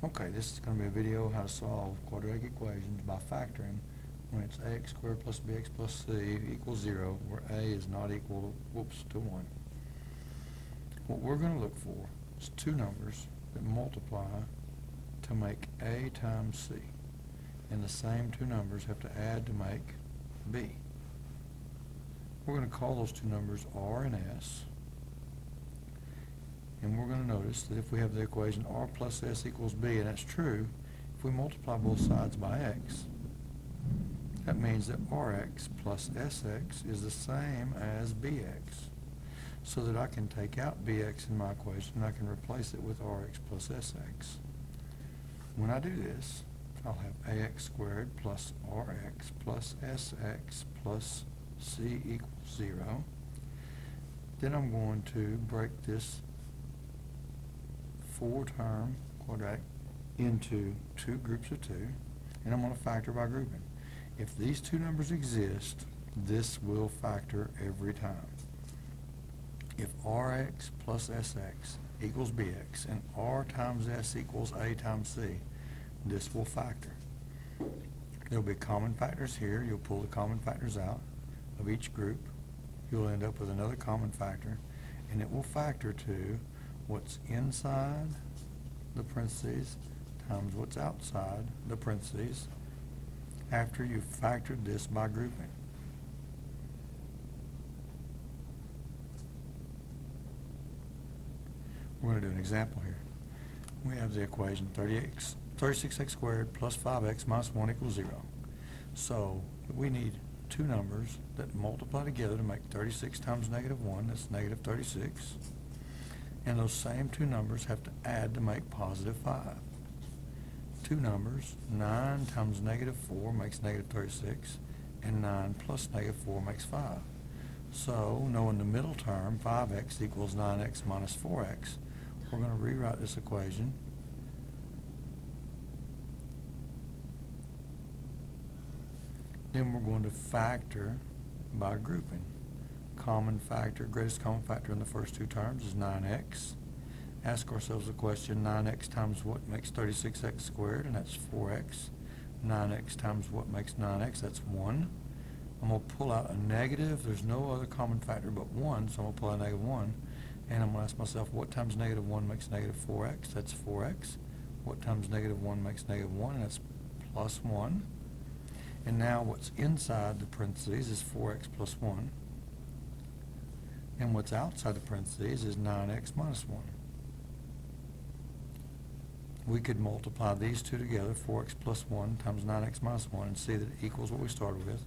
Okay, this is going to be a video how to solve quadratic equations by factoring when it's ax squared plus bx plus c equals 0, where a is not equal to 1. What we're going to look for is two numbers that multiply to make a times c, and the same two numbers have to add to make b. We're going to call those two numbers r and s. And we're going to notice that if we have the equation r plus s equals b, and that's true, if we multiply both sides by x, that means that rx plus sx is the same as bx, so that I can take out bx in my equation and I can replace it with rx plus sx. When I do this, I'll have ax squared plus rx plus sx plus c equals 0. Then I'm going to break this four-term quadratic into two groups of two, and I'm going to factor by grouping. If these two numbers exist, this will factor every time. If rx plus sx equals bx and r times s equals a times c, this will factor. There will be common factors here. You'll pull the common factors out of each group. You'll end up with another common factor, and it will factor to what's inside the parentheses times what's outside the parentheses after you've factored this by grouping. We're going to do an example here. We have the equation 36x squared plus 5x minus 1 equals 0. So we need two numbers that multiply together to make 36 times negative 1, that's negative 36. And those same two numbers have to add to make positive 5. Two numbers, 9 times negative 4 makes negative 36, and 9 plus negative 4 makes 5. So, knowing the middle term, 5x equals 9x minus 4x, we're going to rewrite this equation. Then we're going to factor by grouping. Common factor, greatest common factor in the first two terms is 9x. Ask ourselves the question, 9x times what makes 36x squared, and that's 4x. 9x times what makes 9x, that's 1. I'm going to pull out a negative. There's no other common factor but 1, so I'm going to pull out a negative 1. And I'm going to ask myself, what times negative 1 makes negative 4x? That's 4x. What times negative 1 makes negative 1? And that's plus 1. And now what's inside the parentheses is 4x plus 1. And what's outside the parentheses is 9x minus 1. We could multiply these two together, 4x plus 1 times 9x minus 1, and see that it equals what we started with.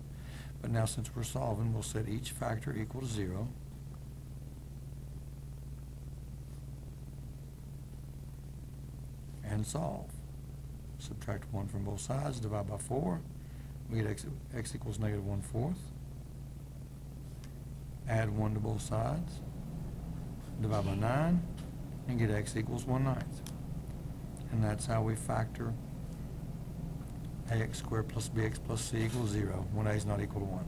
But now since we're solving, we'll set each factor equal to 0. And solve. Subtract 1 from both sides, divide by 4. We get x equals negative 1/4. Add 1 to both sides, divide by 9, and get x equals 1/9. And that's how we factor ax squared plus bx plus c equals 0 when a is not equal to 1.